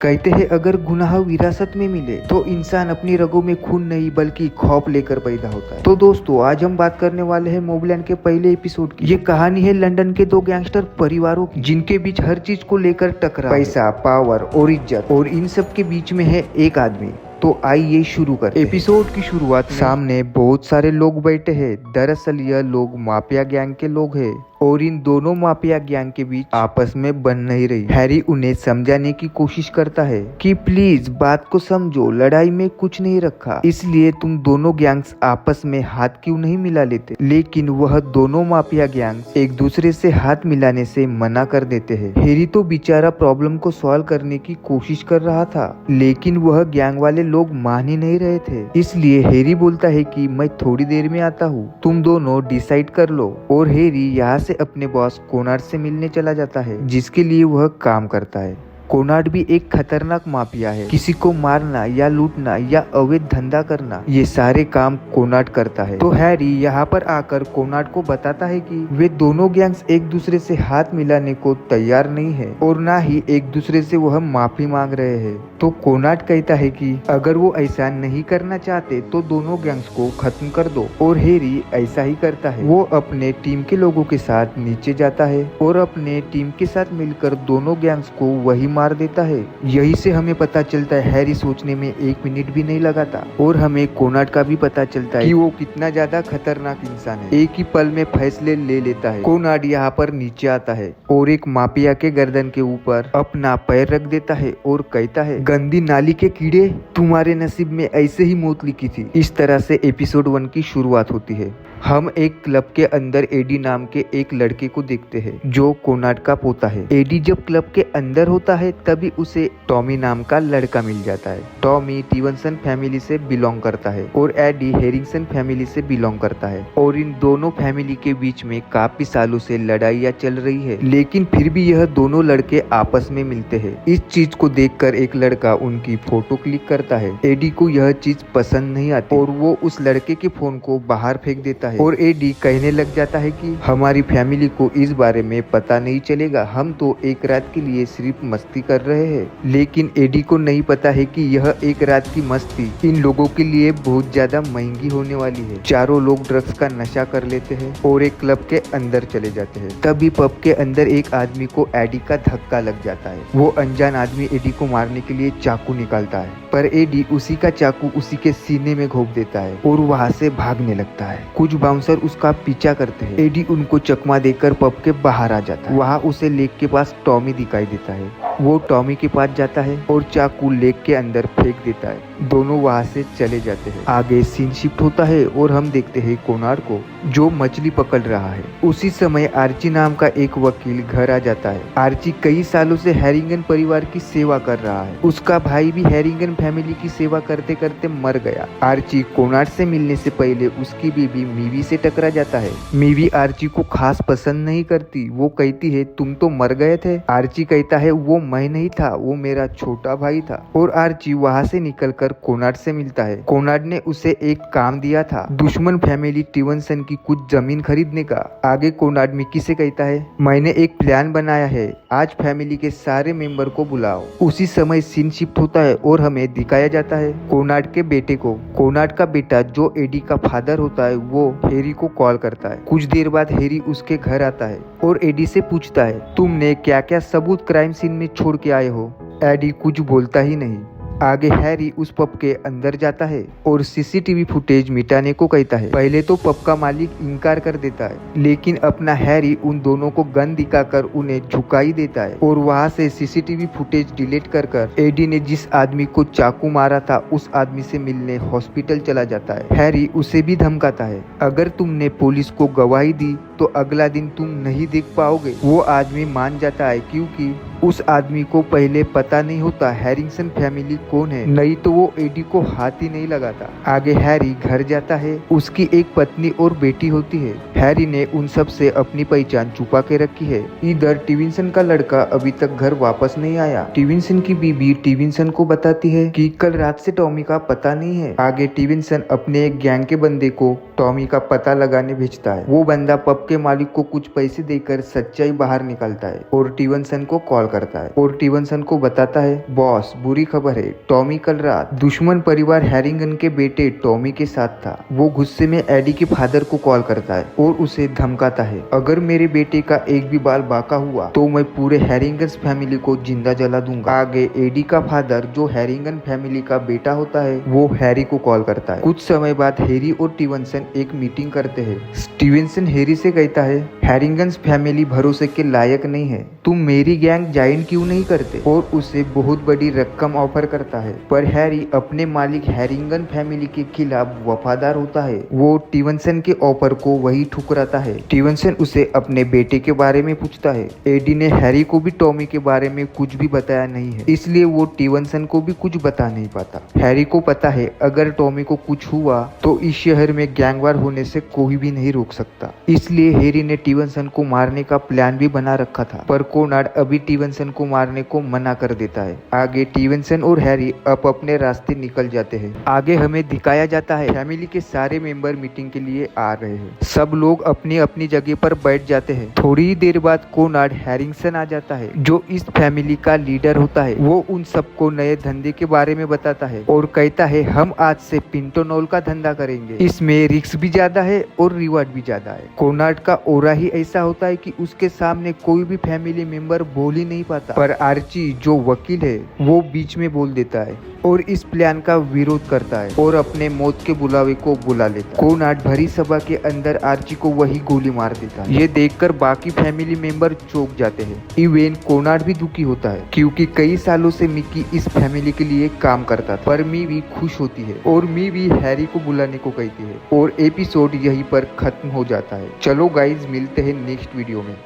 कहते हैं अगर गुनाह विरासत में मिले तो इंसान अपनी रगों में खून नहीं बल्कि खौफ लेकर पैदा होता है। तो दोस्तों आज हम बात करने वाले हैं मोबलैंड के पहले एपिसोड की। ये कहानी है लंदन के दो गैंगस्टर परिवारों की जिनके बीच हर चीज को लेकर टकराव, पैसा, पावर और इज्जत, और इन सब के बीच में है एक आदमी। तो आइए शुरू करते हैं। एपिसोड की शुरुआत सामने बहुत सारे लोग बैठे हैं। दरअसल यह लोग माफिया गैंग के लोग हैं और इन दोनों माफिया गैंग के बीच आपस में बन नहीं रही। हैरी उन्हें समझाने की कोशिश करता है कि प्लीज बात को समझो, लड़ाई में कुछ नहीं रखा, इसलिए तुम दोनों गैंग्स आपस में हाथ क्यों नहीं मिला लेते। लेकिन वह दोनों माफिया गैंग्स एक दूसरे से हाथ मिलाने से मना कर देते हैं। हैरी तो बेचारा प्रॉब्लम को सॉल्व करने की कोशिश कर रहा था, लेकिन वह गैंग वाले लोग मान ही नहीं रहे थे। इसलिए हैरी बोलता है कि मैं थोड़ी देर में आता हूँ, तुम दोनों डिसाइड कर लो। और हैरी यहाँ से अपने बॉस कोनार्ड से मिलने चला जाता है, जिसके लिए वह काम करता है। कोनार्ड भी एक खतरनाक माफिया है। किसी को मारना या लूटना या अवैध धंधा करना, ये सारे काम कोनार्ड करता है। तो हैरी यहाँ पर आकर कोनार्ड को बताता है कि वे दोनों गैंग्स एक दूसरे से हाथ मिलाने को तैयार नहीं है और ना ही एक दूसरे से वह माफी मांग रहे हैं। तो कोनार्ड कहता है कि अगर वो ऐसा नहीं करना चाहते तो दोनों गैंग्स को खत्म कर दो, और हैरी ऐसा ही करता है। वो अपने टीम के लोगों के साथ नीचे जाता है और अपने टीम के साथ मिलकर दोनों गैंग्स को वही मार देता है। यही से हमें पता चलता है हैरी सोचने में 1 मिनट भी नहीं लगाता, और हमें कोनार्ड का भी पता चलता है कि वो कितना ज्यादा खतरनाक इंसान है। एक ही पल में फैसले ले लेता है। कोनार्ड यहाँ पर नीचे आता है और एक माफिया के गर्दन के ऊपर अपना पैर रख देता है और कहता है, गंदी नाली के कीड़े, तुम्हारे नसीब में ऐसे ही मौत लिखी थी। इस तरह से एपिसोड 1 की शुरुआत होती है। हम एक क्लब के अंदर एडी नाम के एक लड़के को देखते हैं जो कोनार्ड का पोता है। एडी जब क्लब के अंदर होता है तभी उसे टॉमी नाम का लड़का मिल जाता है। टॉमी स्टीवनसन फैमिली से बिलोंग करता है और एडी हैरिंगसन फैमिली से बिलोंग करता है, और इन दोनों फैमिली के बीच में काफी सालों से लड़ाइयाँ चल रही है। लेकिन फिर भी यह दोनों लड़के आपस में मिलते हैं। इस चीज को देखकर एक लड़का उनकी फोटो क्लिक करता है। एडी को यह चीज पसंद नहीं आती और वो उस लड़के के फोन को बाहर फेंक देता है, और एडी कहने लग जाता है कि हमारी फैमिली को इस बारे में पता नहीं चलेगा, हम तो एक रात के लिए सिर्फ मस्ती कर रहे हैं। लेकिन एडी को नहीं पता है कि यह एक रात की मस्ती इन लोगों के लिए बहुत ज्यादा महंगी होने वाली है। चारों लोग ड्रग्स का नशा कर लेते हैं और एक क्लब के अंदर चले जाते हैं। तभी पब के अंदर एक आदमी को एडी का धक्का लग जाता है। वो अनजान आदमी एडी को मारने के लिए चाकू निकालता है, पर एडी उसी का चाकू उसी के सीने में घोंप देता है और वहाँ से भागने लगता है। कुछ बाउंसर उसका पीछा करते हैं। एडी उनको चकमा देकर पब के बाहर आ जाता है। वहाँ उसे लेक के पास टॉमी दिखाई देता है। वो टॉमी के पास जाता है और चाकू लेक के अंदर फेंक देता है। दोनों वहाँ से चले जाते हैं। आगे सीन शिफ्ट होता है और हम देखते हैं कोनार्ड को जो मछली पकड़ रहा है। उसी समय आर्ची नाम का एक वकील घर आ जाता है। आर्ची कई सालों से हैरिंगन परिवार की सेवा कर रहा है। उसका भाई भी हैरिंगन फैमिली की सेवा करते करते मर गया। आर्ची कोनार्ड से मिलने से पहले उसकी बीवी मीवी से टकरा जाता है। मीवी आर्ची को खास पसंद नहीं करती। वो कहती है तुम तो मर गए थे। आर्ची कहता है वो मैं नहीं था, वो मेरा छोटा भाई था। और आर्ची वहाँ से निकलकर कोनार्ड से मिलता है। कोनार्ड ने उसे एक काम दिया था, दुश्मन फैमिली स्टीवनसन की कुछ जमीन खरीदने का। आगे कोनार्ड मिकी से कहता है मैंने एक प्लान बनाया है, आज फैमिली के सारे मेंबर को बुलाओ। उसी समय सीन शिफ्ट होता है और हमें दिखाया जाता है कोनार्ड के बेटे को। कोनार्ड का बेटा जो एडी का फादर होता है वो हैरी को कॉल करता है। कुछ देर बाद हैरी उसके घर आता है और एडी से पूछता है तुमने क्या क्या सबूत क्राइम सीन में छोड़ के आए हो। एडी कुछ बोलता ही नहीं। आगे हैरी उस पब के अंदर जाता है और सीसीटीवी फुटेज मिटाने को कहता है। पहले तो पब का मालिक इनकार कर देता है, लेकिन अपना हैरी उन दोनों को गन दिखाकर उन्हें झुका ही देता है और वहाँ से सीसीटीवी फुटेज डिलीट कर एडी ने जिस आदमी को चाकू मारा था उस आदमी से मिलने हॉस्पिटल चला जाता है। हैरी उसे भी धमकाता है अगर तुमने पुलिस को गवाही दी तो अगला दिन तुम नहीं देख पाओगे। वो आदमी मान जाता है क्योंकि उस आदमी को पहले पता नहीं होता हैरिंगसन फैमिली कौन है, नहीं तो वो एडी को हाथ ही नहीं लगाता। आगे हैरी घर जाता है। उसकी एक पत्नी और बेटी होती है। हैरी ने उन सब से अपनी पहचान छुपा के रखी है। इधर स्टीवनसन का लड़का अभी तक घर वापस नहीं आया। स्टीवनसन की बीबी स्टीवनसन को बताती है कि कल रात से टॉमी का पता नहीं है। आगे स्टीवनसन अपने एक गैंग के बंदे को टॉमी का पता लगाने भेजता है। वो बंदा पब के मालिक को कुछ पैसे देकर सच्चाई बाहर निकालता है और स्टीवनसन को कॉल करता है और स्टीवनसन को बताता है, बॉस बुरी खबर है, टॉमी कल रात दुश्मन परिवार हैरिंगन के बेटे टॉमी के साथ था। वो गुस्से में एडी के फादर को कॉल करता है और उसे धमकाता है, अगर मेरे बेटे का एक भी बाल बाका हुआ तो मैं पूरे हैरिंगन फैमिली को जिंदा जला दूंगा। आगे एडी का फादर जो हैरिंगन फैमिली का बेटा होता है वो हैरी को कॉल करता है। कुछ समय बाद हैरी और स्टीवनसन एक मीटिंग करते हैं। स्टीवनसन हैरी से कहता है, हैरिंगन फैमिली भरोसे के लायक नहीं है, तुम मेरी गैंग ज्वाइन क्यों नहीं करते, और उसे बहुत बड़ी रकम ऑफर करता है। पर हैरी अपने मालिक हैरिंगन फैमिली के खिलाफ वफादार होता है। वो स्टीवनसन के ऑफर को वही ठुकराता है। स्टीवनसन उसे अपने बेटे के बारे में पूछता है। एडी ने हैरी को भी टॉमी के बारे में कुछ भी बताया नहीं है, इसलिए वो स्टीवनसन को भी कुछ बता नहीं पाता। हैरी को पता है अगर टॉमी को कुछ हुआ तो इस शहर में गैंगवार होने से कोई भी नहीं रोक सकता, इसलिए हैरी ने स्टीवनसन को मारने का प्लान भी बना रखा था। पर कोनार्ड अभी स्टीवनसन को मारने को मना कर देता है। आगे स्टीवनसन और हैरी अपने रास्ते निकल जाते हैं। आगे हमें दिखाया जाता है फैमिली के सारे मेंबर मीटिंग के लिए आ रहे हैं। सब लोग अपनी अपनी जगह पर बैठ जाते हैं। थोड़ी ही देर बाद कोनार्ड हैरिंगसन आ जाता है जो इस फैमिली का लीडर होता है। वो उन सबको नए धंधे के बारे में बताता है और कहता है, हम आज से पिंटोनॉल का धंधा करेंगे, इसमें रिस्क भी ज्यादा है और रिवार्ड भी ज्यादा है। कोनार्ड का ओरा ही ऐसा होता है कि उसके सामने कोई भी फैमिली मेंबर बोल ही नहीं पाता। पर आर्ची जो वकील है वो बीच में बोल देता है और इस प्लान का विरोध करता है और अपने मौत के बुलावे को बुला लेता है। कोनार्ड भरी सभा के अंदर आर्ची को वही गोली मार देता है। ये देखकर बाकी फैमिली मेंबर चौंक जाते हैं। इवन कोनार्ड भी दुखी होता है क्योंकि कई सालों से मिकी इस फैमिली के लिए काम करता था। पर मी भी खुश होती है और मी भी हैरी को बुलाने को कहती है और एपिसोड यहीं पर खत्म हो जाता है। चलो गाइज, मिलते हैं नेक्स्ट वीडियो में।